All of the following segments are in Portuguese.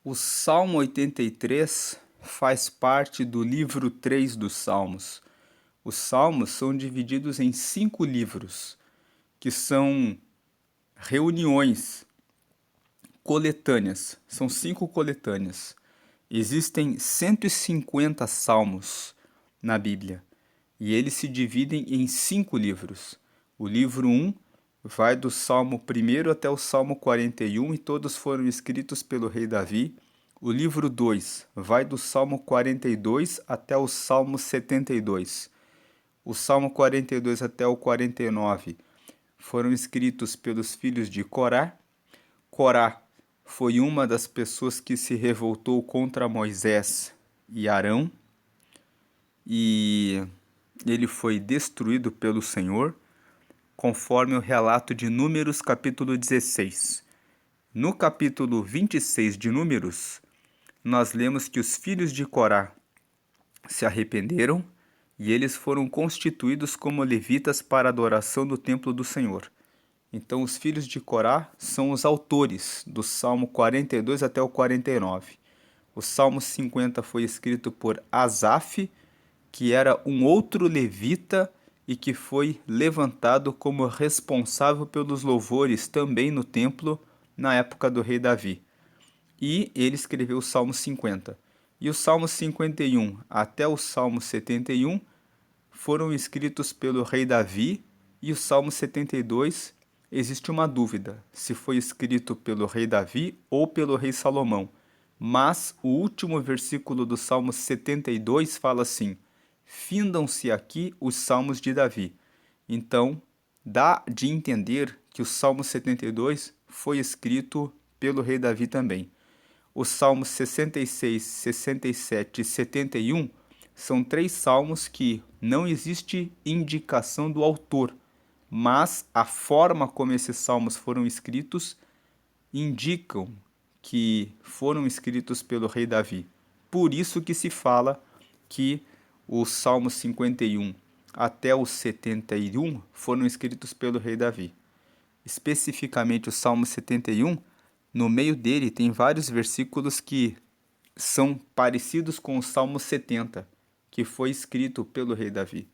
O Salmo 83 faz parte do livro 3 dos Salmos. Os Salmos são divididos em 5 livros, que são reuniões coletâneas. São 5 coletâneas. Existem 150 salmos na Bíblia e eles se dividem em 5 livros. O livro 1 vai do Salmo 1 até o Salmo 41 e todos foram escritos pelo rei Davi. O livro 2 vai do Salmo 42 até o Salmo 72. O Salmo 42 até o 49 foram escritos pelos filhos de Corá. Corá foi uma das pessoas que se revoltou contra Moisés e Arão, e ele foi destruído pelo Senhor, conforme o relato de Números capítulo 16. No capítulo 26 de Números, nós lemos que os filhos de Corá se arrependeram e eles foram constituídos como levitas para a adoração do templo do Senhor. Então, os filhos de Corá são os autores do Salmo 42 até o 49. O Salmo 50 foi escrito por Asaf, que era um outro levita e que foi levantado como responsável pelos louvores também no templo na época do rei Davi. E ele escreveu o Salmo 50. E o Salmo 51 até o Salmo 71 foram escritos pelo rei Davi, e o Salmo 72 existe uma dúvida se foi escrito pelo rei Davi ou pelo rei Salomão. Mas o último versículo do Salmo 72 fala assim: findam-se aqui os salmos de Davi. Então, dá de entender que o Salmo 72 foi escrito pelo rei Davi também. Os salmos 66, 67 e 71 são 3 salmos que não existe indicação do autor, mas a forma como esses salmos foram escritos indicam que foram escritos pelo rei Davi. Por isso que se fala que os salmos 51 até os 71 foram escritos pelo rei Davi. Especificamente o Salmo 71, no meio dele tem vários versículos que são parecidos com o Salmo 70, que foi escrito pelo rei Davi.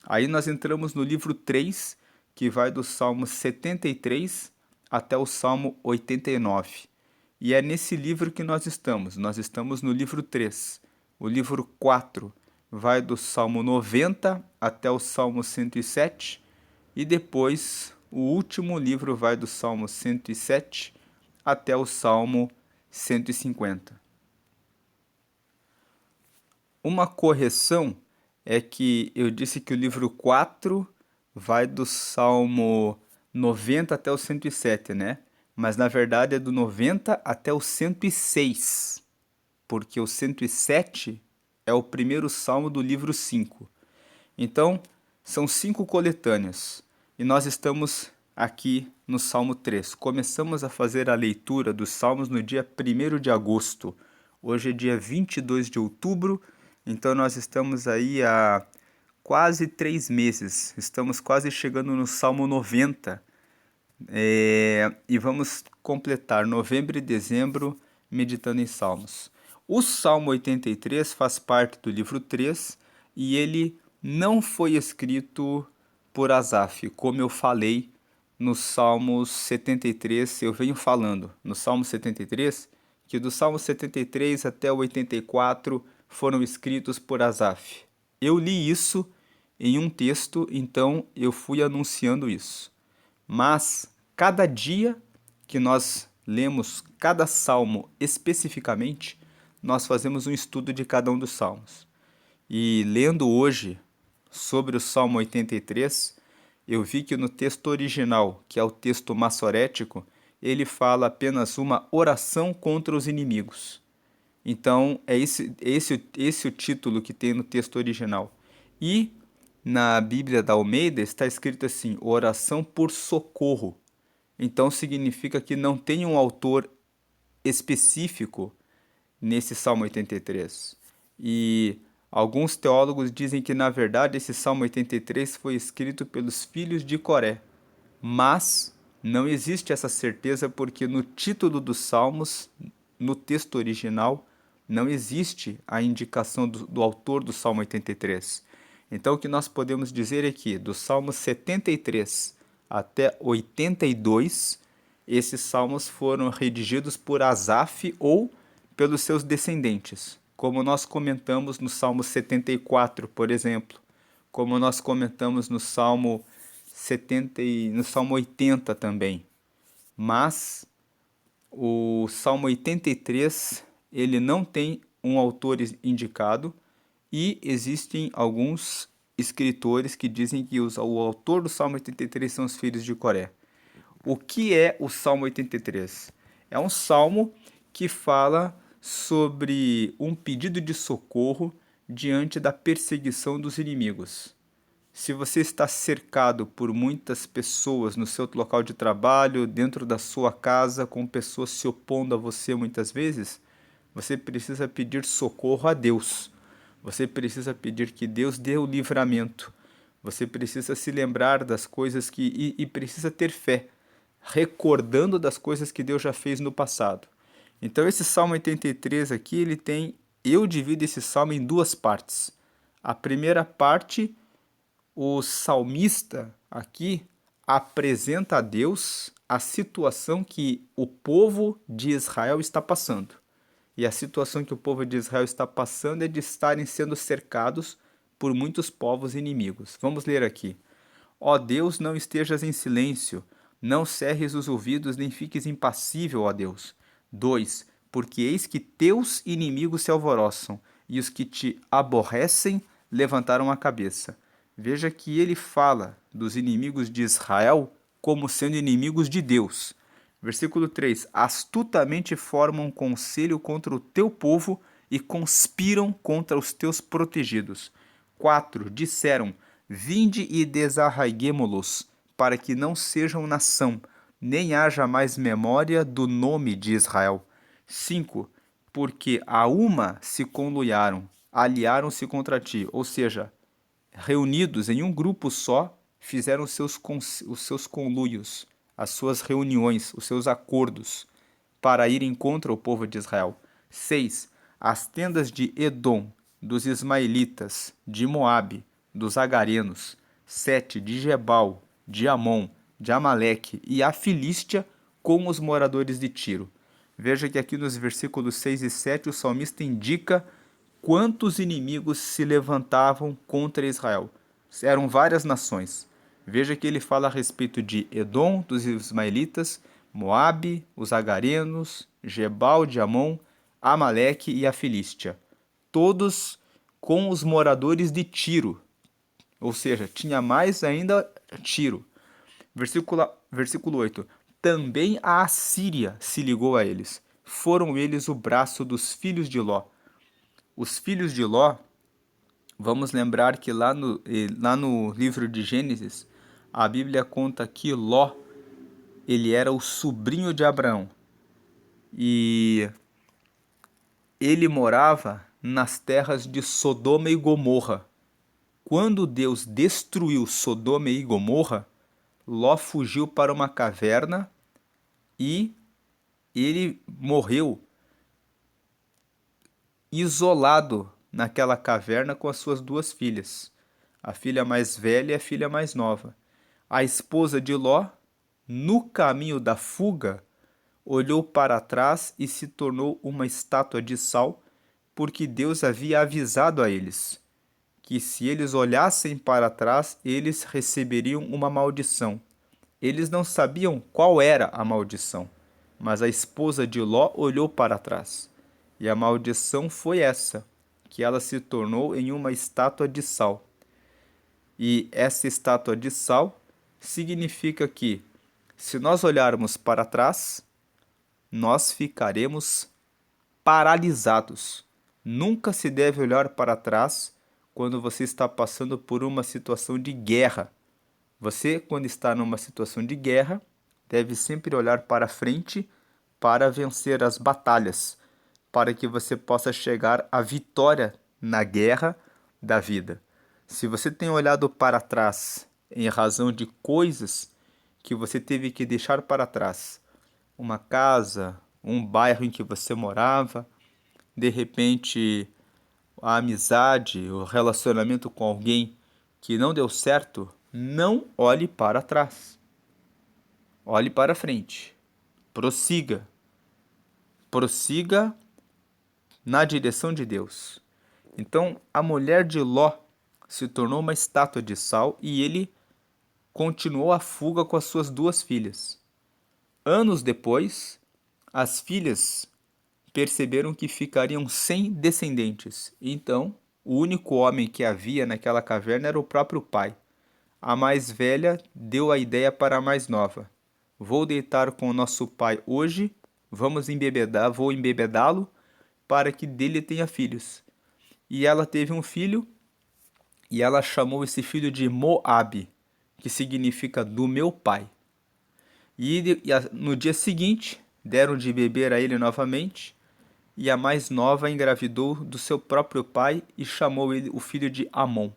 Aí nós entramos no livro 3, que vai do Salmo 73 até o Salmo 89. E é nesse livro que nós estamos. Nós estamos no livro 3. O livro 4 vai do Salmo 90 até o Salmo 107. E depois o último livro vai do Salmo 107 até o Salmo 150. Uma correção é que eu disse que o livro 4 vai do Salmo 90 até o 107, né? Mas na verdade é do 90 até o 106, porque o 107 é o primeiro salmo do livro 5. Então, são 5 coletâneas e nós estamos aqui no Salmo 3. Começamos a fazer a leitura dos salmos no dia 1º de agosto. Hoje é dia 22 de outubro, então nós estamos aí há quase 3 meses. Estamos quase chegando no Salmo 90. E vamos completar novembro e dezembro meditando em salmos. O Salmo 83 faz parte do livro 3 e ele não foi escrito por Asaf, como eu falei no Salmo 73, eu venho falando no Salmo 73, que do Salmo 73 até o 84 foram escritos por Asaf. Eu li isso em um texto, então eu fui anunciando isso. Mas cada dia que nós lemos cada salmo especificamente, nós fazemos um estudo de cada um dos salmos. E lendo hoje sobre o Salmo 83, eu vi que no texto original, que é o texto massorético, ele fala apenas uma oração contra os inimigos. Então, é esse o título que tem no texto original. E na Bíblia da Almeida está escrito assim: oração por socorro. Então significa que não tem um autor específico nesse Salmo 83. E alguns teólogos dizem que, na verdade, esse Salmo 83 foi escrito pelos filhos de Coré. Mas não existe essa certeza porque no título dos Salmos no texto original não existe a indicação do autor do Salmo 83. Então, o que nós podemos dizer é que do Salmo 73 até 82, esses salmos foram redigidos por Asaf ou pelos seus descendentes, como nós comentamos no Salmo 74, por exemplo, como nós comentamos no Salmo 70 e no Salmo 80 também. Mas o Salmo 83, ele não tem um autor indicado e existem alguns escritores que dizem que o autor do Salmo 83 são os filhos de Coré. O que é o Salmo 83? É um salmo que fala sobre um pedido de socorro diante da perseguição dos inimigos. Se você está cercado por muitas pessoas no seu local de trabalho, dentro da sua casa, com pessoas se opondo a você muitas vezes, você precisa pedir socorro a Deus. Você precisa pedir que Deus dê o livramento. Você precisa se lembrar das coisas e precisa ter fé, recordando das coisas que Deus já fez no passado. Então esse Salmo 83 aqui, eu divido esse salmo em duas partes. A primeira parte, o salmista aqui apresenta a Deus a situação que o povo de Israel está passando. E a situação que o povo de Israel está passando é de estarem sendo cercados por muitos povos inimigos. Vamos ler aqui. Ó Deus, não estejas em silêncio, não cerres os ouvidos, nem fiques impassível, ó Deus. 2. Porque eis que teus inimigos se alvoroçam, e os que te aborrecem levantaram a cabeça. Veja que ele fala dos inimigos de Israel como sendo inimigos de Deus. Versículo 3: Astutamente formam conselho contra o teu povo e conspiram contra os teus protegidos. 4. Disseram: Vinde e desarraiguemo-los, para que não sejam nação, nem haja mais memória do nome de Israel. 5. Porque a uma se conluiaram, aliaram-se contra ti, ou seja, reunidos em um grupo só, fizeram os seus conluios, as suas reuniões, os seus acordos, para irem contra o povo de Israel. 6. As tendas de Edom, dos ismaelitas, de Moabe, dos agarenos. 7. De Gebal, de Amon, de Amaleque e a Filístia com os moradores de Tiro. Veja que aqui nos versículos 6 e 7 o salmista indica quantos inimigos se levantavam contra Israel. Eram várias nações. Veja que ele fala a respeito de Edom, dos ismaelitas, Moabe, os agarenos, Gebal de Amon, Amaleque e a Filístia. Todos com os moradores de Tiro. Ou seja, tinha mais ainda Tiro. Versículo 8. Também a Assíria se ligou a eles. Foram eles o braço dos filhos de Ló. Os filhos de Ló, vamos lembrar que lá no livro de Gênesis, a Bíblia conta que Ló, ele era o sobrinho de Abraão. E ele morava nas terras de Sodoma e Gomorra. Quando Deus destruiu Sodoma e Gomorra, Ló fugiu para uma caverna e ele morreu isolado naquela caverna com as suas duas filhas, a filha mais velha e a filha mais nova. A esposa de Ló, no caminho da fuga, olhou para trás e se tornou uma estátua de sal, porque Deus havia avisado a eles que se eles olhassem para trás, eles receberiam uma maldição. Eles não sabiam qual era a maldição, mas a esposa de Ló olhou para trás. E a maldição foi essa, que ela se tornou em uma estátua de sal. E essa estátua de sal significa que, se nós olharmos para trás, nós ficaremos paralisados. Nunca se deve olhar para trás quando você está passando por uma situação de guerra. Você, quando está numa situação de guerra, deve sempre olhar para frente para vencer as batalhas, para que você possa chegar à vitória na guerra da vida. Se você tem olhado para trás em razão de coisas que você teve que deixar para trás, uma casa, um bairro em que você morava, de repente a amizade, o relacionamento com alguém que não deu certo, não olhe para trás. Olhe para frente. Prossiga. Prossiga na direção de Deus. Então, a mulher de Ló se tornou uma estátua de sal e ele continuou a fuga com as suas duas filhas. Anos depois, as filhas perceberam que ficariam sem descendentes. Então, o único homem que havia naquela caverna era o próprio pai. A mais velha deu a ideia para a mais nova. Vou deitar com o nosso pai hoje, vou embebedá-lo para que dele tenha filhos. E ela teve um filho, e ela chamou esse filho de Moabe, que significa do meu pai. No dia seguinte, deram de beber a ele novamente, e a mais nova engravidou do seu próprio pai e chamou ele o filho de Amon.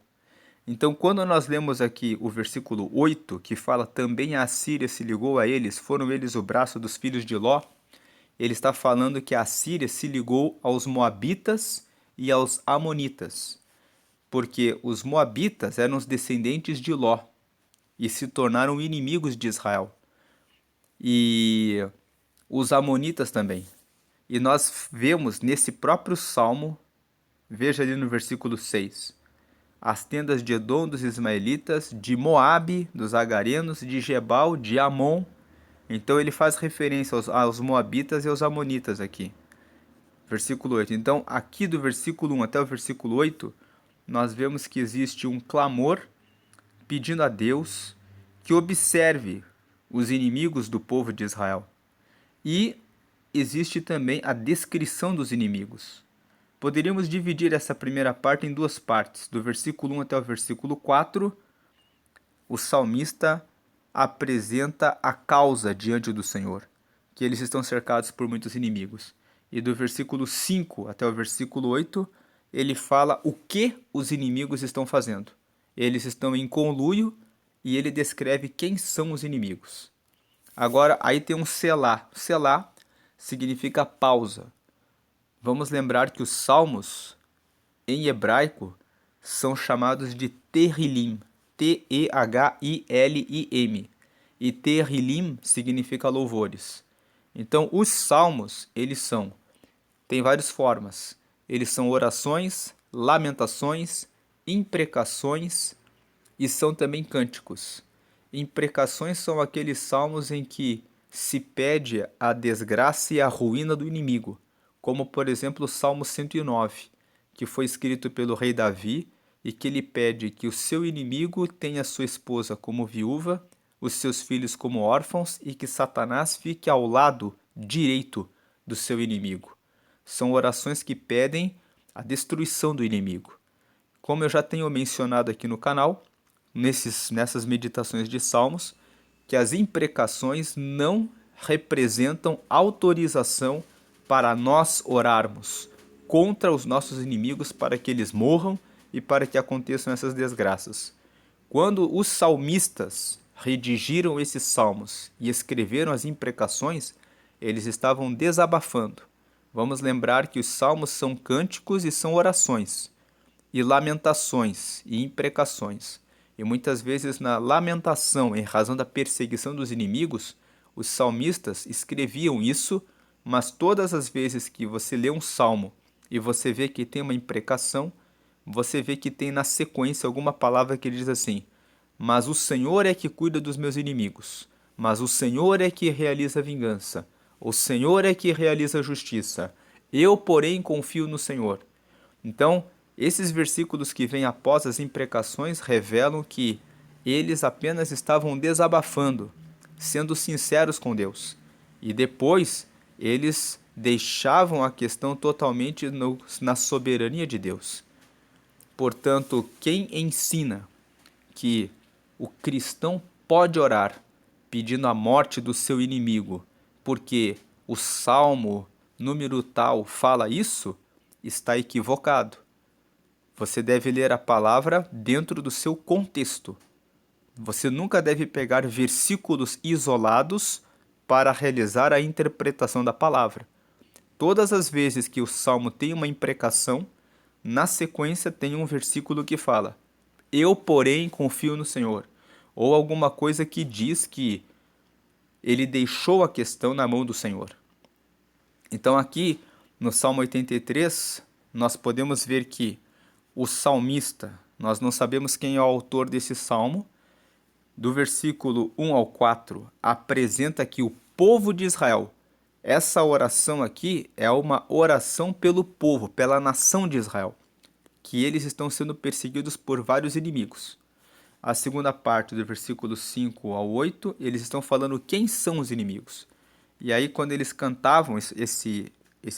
Então, quando nós lemos aqui o versículo 8, que fala também a Assíria se ligou a eles, foram eles o braço dos filhos de Ló, ele está falando que a Assíria se ligou aos Moabitas e aos Amonitas, porque os Moabitas eram os descendentes de Ló e se tornaram inimigos de Israel. E os Amonitas também. E nós vemos nesse próprio salmo, veja ali no versículo 6, as tendas de Edom dos ismaelitas, de Moabe, dos agarenos, de Gebal, de Amon. Então ele faz referência aos moabitas e aos amonitas aqui. Versículo 8. Então, aqui do versículo 1 até o versículo 8, nós vemos que existe um clamor pedindo a Deus que observe os inimigos do povo de Israel. E existe também a descrição dos inimigos. Poderíamos dividir essa primeira parte em duas partes. Do versículo 1 até o versículo 4, o salmista apresenta a causa diante do Senhor, que eles estão cercados por muitos inimigos. E do versículo 5 até o versículo 8, ele fala o que os inimigos estão fazendo. Eles estão em conluio e ele descreve quem são os inimigos. Agora, aí tem um selá. Selá significa pausa. Vamos lembrar que os salmos, em hebraico, são chamados de Tehillim, T-E-H-I-L-I-M. E Tehillim significa louvores. Então, os salmos, tem várias formas. Eles são orações, lamentações, imprecações e são também cânticos. Imprecações são aqueles salmos em que se pede a desgraça e a ruína do inimigo, como por exemplo o Salmo 109, que foi escrito pelo rei Davi e que ele pede que o seu inimigo tenha sua esposa como viúva, os seus filhos como órfãos e que Satanás fique ao lado direito do seu inimigo. São orações que pedem a destruição do inimigo. Como eu já tenho mencionado aqui no canal, nessas meditações de Salmos, que as imprecações não representam autorização para nós orarmos contra os nossos inimigos para que eles morram e para que aconteçam essas desgraças. Quando os salmistas redigiram esses salmos e escreveram as imprecações, eles estavam desabafando. Vamos lembrar que os salmos são cânticos e são orações, e lamentações e imprecações. E muitas vezes na lamentação, em razão da perseguição dos inimigos, os salmistas escreviam isso, mas todas as vezes que você lê um salmo e você vê que tem uma imprecação, você vê que tem na sequência alguma palavra que diz assim: mas o Senhor é que cuida dos meus inimigos, mas o Senhor é que realiza a vingança, o Senhor é que realiza a justiça, eu, porém, confio no Senhor. Então, esses versículos que vêm após as imprecações revelam que eles apenas estavam desabafando, sendo sinceros com Deus. E depois, eles deixavam a questão totalmente na soberania de Deus. Portanto, quem ensina que o cristão pode orar pedindo a morte do seu inimigo, porque o Salmo número tal fala isso, está equivocado. Você deve ler a palavra dentro do seu contexto. Você nunca deve pegar versículos isolados para realizar a interpretação da palavra. Todas as vezes que o salmo tem uma imprecação, na sequência tem um versículo que fala: eu, porém, confio no Senhor. Ou alguma coisa que diz que ele deixou a questão na mão do Senhor. Então aqui, no Salmo 83, nós podemos ver que o salmista, nós não sabemos quem é o autor desse salmo, do versículo 1 ao 4, apresenta que o povo de Israel, essa oração aqui é uma oração pelo povo, pela nação de Israel, que eles estão sendo perseguidos por vários inimigos. A segunda parte do versículo 5 ao 8, eles estão falando quem são os inimigos. E aí, quando eles cantavam esse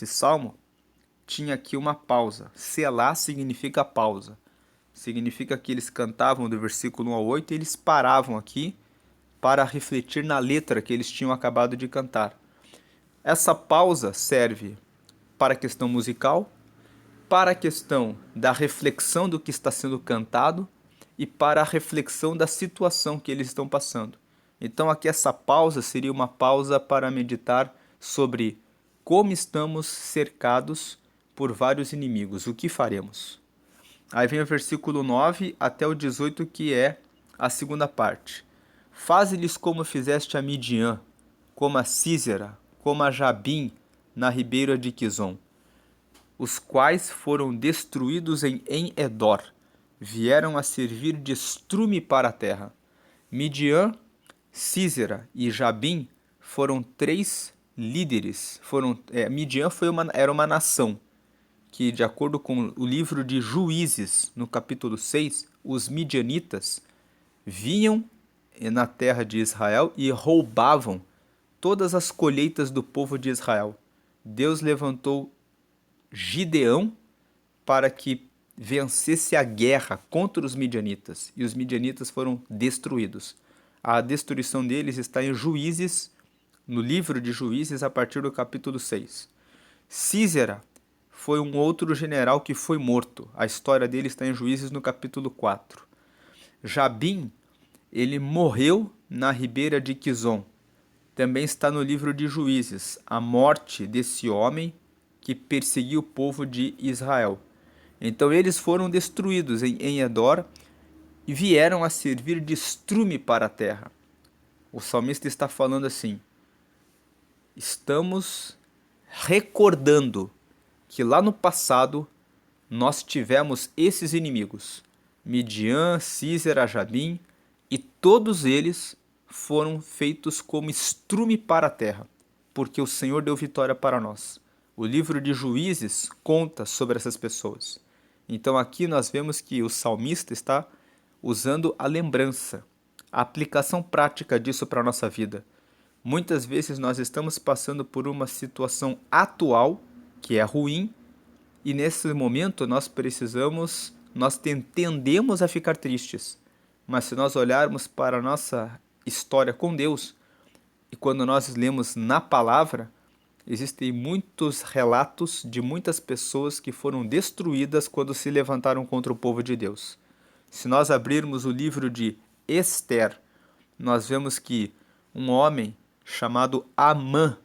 salmo, tinha aqui uma pausa. Selá significa pausa. Significa que eles cantavam do versículo 1 ao 8 e eles paravam aqui para refletir na letra que eles tinham acabado de cantar. Essa pausa serve para a questão musical, para a questão da reflexão do que está sendo cantado e para a reflexão da situação que eles estão passando. Então aqui essa pausa seria uma pausa para meditar sobre como estamos cercados por vários inimigos, o que faremos. Aí vem o versículo 9 até o 18, que é a segunda parte. Faze-lhes como fizeste a Midian, como a Sísera, como a Jabim, na ribeira de Quizon, os quais foram destruídos em Edor, vieram a servir de estrume para a terra. Midian, Sísera e Jabim foram três líderes. Midian era uma nação que, de acordo com o livro de Juízes, no capítulo 6, os midianitas vinham na terra de Israel e roubavam todas as colheitas do povo de Israel. Deus levantou Gideão para que vencesse a guerra contra os midianitas, e os midianitas foram destruídos. A destruição deles está em Juízes, no livro de Juízes, a partir do capítulo 6. Sísera foi um outro general que foi morto. A história dele está em Juízes, no capítulo 4. Jabim, ele morreu na ribeira de Quizon. Também está no livro de Juízes, a morte desse homem que perseguiu o povo de Israel. Então eles foram destruídos em Edor e vieram a servir de estrume para a terra. O salmista está falando assim: estamos recordando que lá no passado nós tivemos esses inimigos, Midian, Sísera, Jabim, e todos eles foram feitos como estrume para a terra, porque o Senhor deu vitória para nós. O livro de Juízes conta sobre essas pessoas. Então aqui nós vemos que o salmista está usando a lembrança, a aplicação prática disso para a nossa vida. Muitas vezes nós estamos passando por uma situação atual que é ruim, e nesse momento nós tendemos a ficar tristes. Mas se nós olharmos para a nossa história com Deus, e quando nós lemos na palavra, existem muitos relatos de muitas pessoas que foram destruídas quando se levantaram contra o povo de Deus. Se nós abrirmos o livro de Ester, nós vemos que um homem chamado Amã,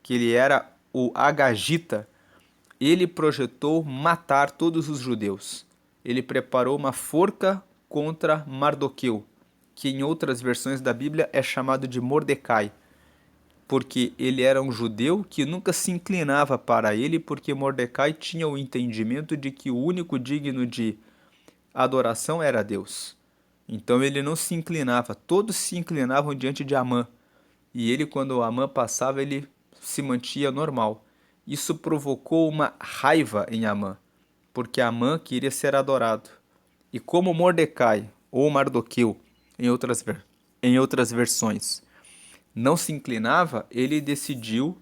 que ele era o agagita, ele projetou matar todos os judeus. Ele preparou uma forca contra Mardoqueu, que em outras versões da Bíblia é chamado de Mordecai, porque ele era um judeu que nunca se inclinava para ele, porque Mordecai tinha o entendimento de que o único digno de adoração era Deus. Então ele não se inclinava, todos se inclinavam diante de Amã. E ele, quando Amã passava, ele se mantinha normal. Isso provocou uma raiva em Amã, porque Amã queria ser adorado. E como Mordecai, ou Mardoqueu, em outras versões, não se inclinava, ele decidiu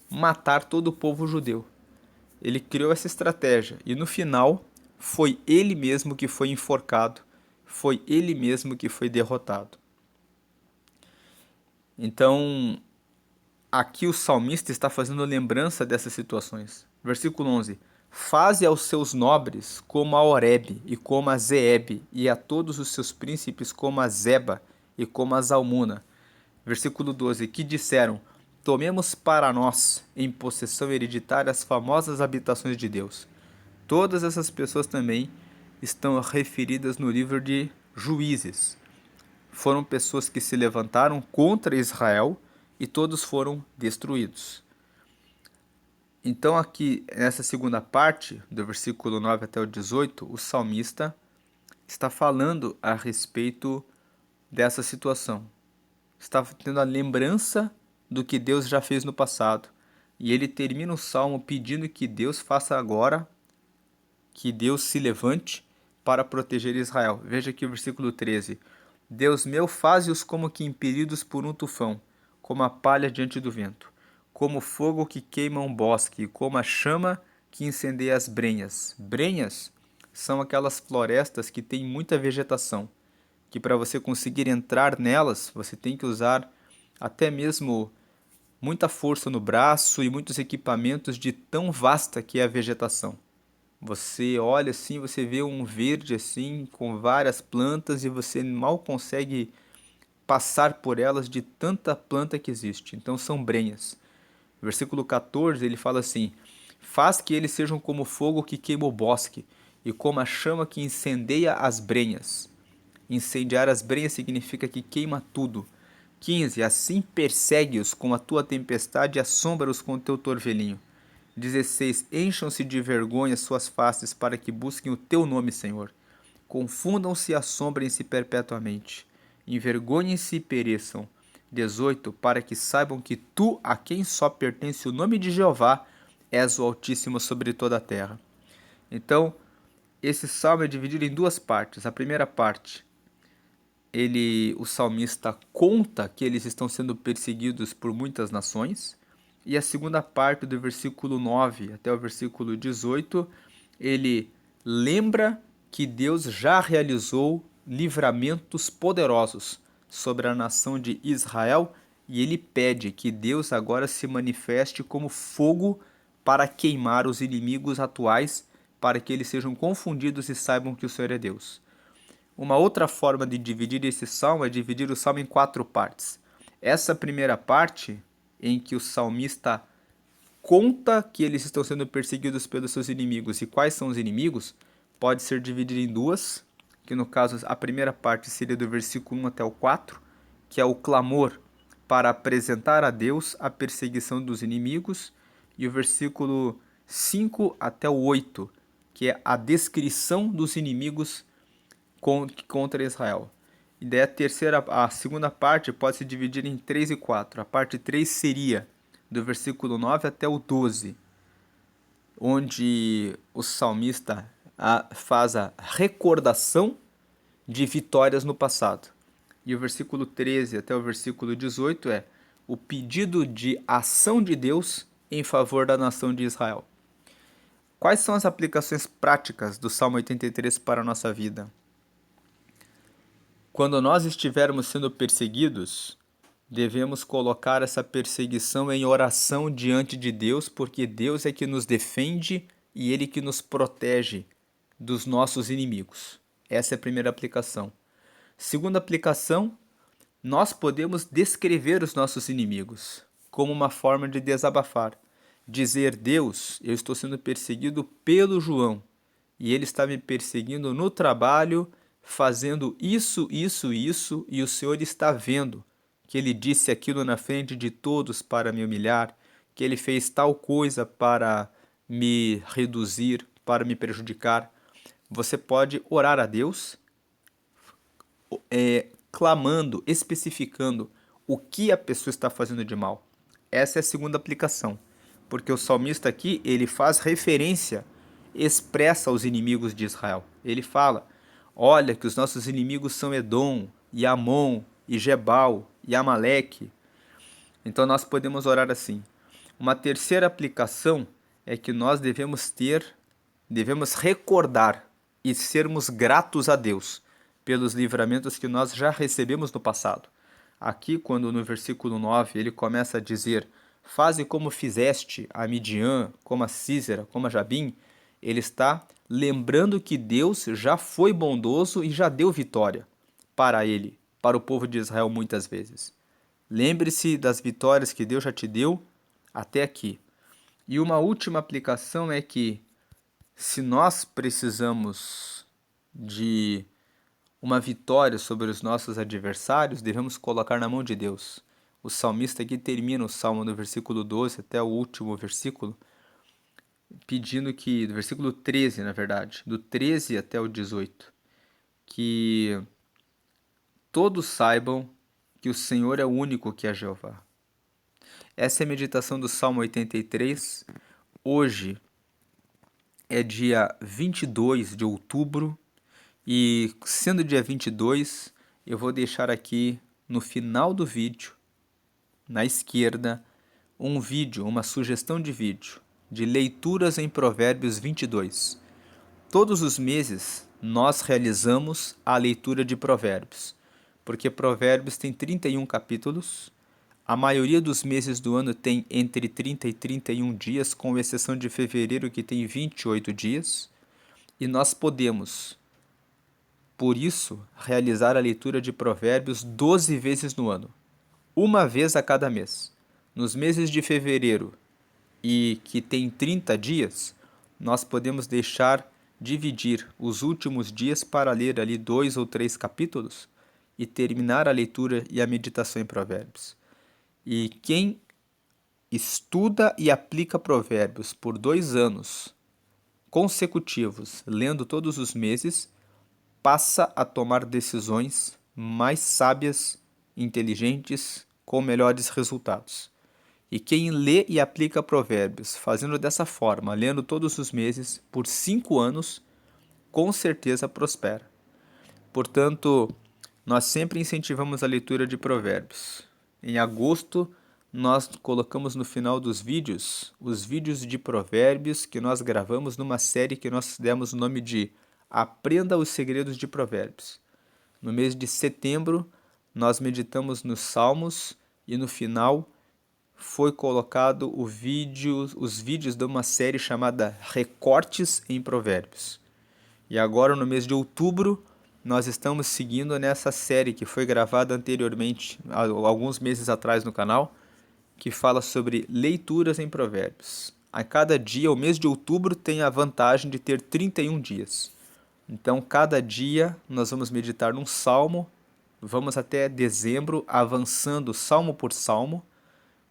matar todo o povo judeu. Ele criou essa estratégia e no final foi ele mesmo que foi enforcado, foi ele mesmo que foi derrotado. Então, aqui o salmista está fazendo lembrança dessas situações. Versículo 11. Faze aos seus nobres como a Oreb e como a Zeeb, e a todos os seus príncipes como a Zeba e como a Zalmuna. Versículo 12. Que disseram: tomemos para nós em possessão hereditária as famosas habitações de Deus. Todas essas pessoas também estão referidas no livro de Juízes. Foram pessoas que se levantaram contra Israel e todos foram destruídos. Então aqui, nessa segunda parte, do versículo 9 até o 18, o salmista está falando a respeito dessa situação. Está tendo a lembrança do que Deus já fez no passado. E ele termina o salmo pedindo que Deus faça agora, que Deus se levante para proteger Israel. Veja aqui o versículo 13. Deus meu, faze-os como que impelidos por um tufão, como a palha diante do vento, como fogo que queima um bosque, como a chama que incendeia as brenhas. Brenhas são aquelas florestas que têm muita vegetação, que para você conseguir entrar nelas, você tem que usar até mesmo muita força no braço e muitos equipamentos de tão vasta que é a vegetação. Você olha assim, você vê um verde assim, com várias plantas e você mal consegue passar por elas de tanta planta que existe. Então são brenhas. Versículo 14, ele fala assim: faz que eles sejam como fogo que queima o bosque e como a chama que incendeia as brenhas. Incendiar as brenhas significa que queima tudo. 15. Assim persegue-os com a tua tempestade e assombra-os com o teu torvelinho. 16. Encham-se de vergonha suas faces para que busquem o teu nome, Senhor. Confundam-se e assombrem-se perpetuamente. Envergonhem-se e pereçam. 18. Para que saibam que tu, a quem só pertence o nome de Jeová, és o Altíssimo sobre toda a terra. Então, esse salmo é dividido em duas partes. A primeira parte, o salmista conta que eles estão sendo perseguidos por muitas nações. E a segunda parte, do versículo 9 até o versículo 18, ele lembra que Deus já realizou livramentos poderosos sobre a nação de Israel e ele pede que Deus agora se manifeste como fogo para queimar os inimigos atuais, para que eles sejam confundidos e saibam que o Senhor é Deus. Uma outra forma de dividir esse salmo é dividir o salmo em 4 partes. Essa primeira parte, em que o salmista conta que eles estão sendo perseguidos pelos seus inimigos e quais são os inimigos, pode ser dividida em duas, que no caso a primeira parte seria do versículo 1 até o 4, que é o clamor para apresentar a Deus a perseguição dos inimigos, e o versículo 5 até o 8, que é a descrição dos inimigos contra Israel. E daí a segunda parte pode se dividir em 3 e 4. A parte 3 seria do versículo 9 até o 12, onde o salmista faz a recordação de vitórias no passado. E o versículo 13 até o versículo 18 é o pedido de ação de Deus em favor da nação de Israel. Quais são as aplicações práticas do Salmo 83 para a nossa vida? Quando nós estivermos sendo perseguidos, devemos colocar essa perseguição em oração diante de Deus, porque Deus é que nos defende e Ele que nos protege dos nossos inimigos. Essa é a primeira aplicação. Segunda aplicação, nós podemos descrever os nossos inimigos como uma forma de desabafar. Dizer: Deus, eu estou sendo perseguido pelo João e ele está me perseguindo no trabalho, fazendo isso, isso, isso, e o Senhor está vendo que ele disse aquilo na frente de todos para me humilhar, que ele fez tal coisa para me reduzir, para me prejudicar. Você pode orar a Deus, clamando, especificando o que a pessoa está fazendo de mal. Essa é a segunda aplicação, porque o salmista aqui, ele faz referência expressa aos inimigos de Israel. Ele fala: olha que os nossos inimigos são Edom, e Amon, e Gebal, e Amaleque. Então nós podemos orar assim. Uma terceira aplicação é que nós devemos recordar e sermos gratos a Deus pelos livramentos que nós já recebemos no passado. Aqui, quando no versículo 9 ele começa a dizer: faze como fizeste a Midian, como a Sísera, como a Jabim, ele está lembrando que Deus já foi bondoso e já deu vitória para ele, para o povo de Israel muitas vezes. Lembre-se das vitórias que Deus já te deu até aqui. E uma última aplicação é que, se nós precisamos de uma vitória sobre os nossos adversários, devemos colocar na mão de Deus. O salmista aqui termina o salmo no versículo 12 até o último versículo, pedindo que, do versículo 13, na verdade, do 13 até o 18, que todos saibam que o Senhor é o único que é Jeová. Essa é a meditação do Salmo 83. Hoje é dia 22 de outubro e, sendo dia 22, eu vou deixar aqui no final do vídeo, na esquerda, um vídeo, uma sugestão de vídeo de leituras em Provérbios 22. Todos os meses nós realizamos a leitura de Provérbios, porque Provérbios tem 31 capítulos. A maioria dos meses do ano tem entre 30 e 31 dias, com exceção de fevereiro, que tem 28 dias. E nós podemos, por isso, realizar a leitura de Provérbios 12 vezes no ano, uma vez a cada mês. Nos meses de fevereiro, e que tem 30 dias, nós podemos dividir os últimos dias para ler ali 2 ou 3 capítulos e terminar a leitura e a meditação em Provérbios. E quem estuda e aplica Provérbios por 2 anos consecutivos, lendo todos os meses, passa a tomar decisões mais sábias, inteligentes, com melhores resultados. E quem lê e aplica Provérbios, fazendo dessa forma, lendo todos os meses, por 5 anos, com certeza prospera. Portanto, nós sempre incentivamos a leitura de Provérbios. Em agosto, nós colocamos no final dos vídeos, os vídeos de Provérbios que nós gravamos numa série que nós demos o nome de Aprenda os Segredos de Provérbios. No mês de setembro, nós meditamos nos Salmos e no final foi colocado os vídeos de uma série chamada Recortes em Provérbios. E agora, no mês de outubro, nós estamos seguindo nessa série que foi gravada anteriormente, alguns meses atrás no canal, que fala sobre leituras em Provérbios. A cada dia, o mês de outubro tem a vantagem de ter 31 dias. Então, cada dia nós vamos meditar num salmo, vamos até dezembro, avançando salmo por salmo,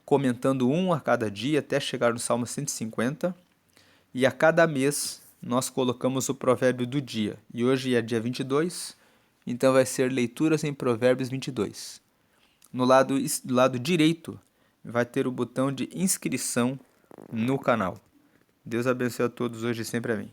comentando um a cada dia até chegar no salmo 150. E a cada mês nós colocamos o provérbio do dia. E hoje é dia 22, então vai ser leituras em Provérbios 22. No lado direito vai ter o botão de inscrição no canal. Deus abençoe a todos hoje e sempre. Amém.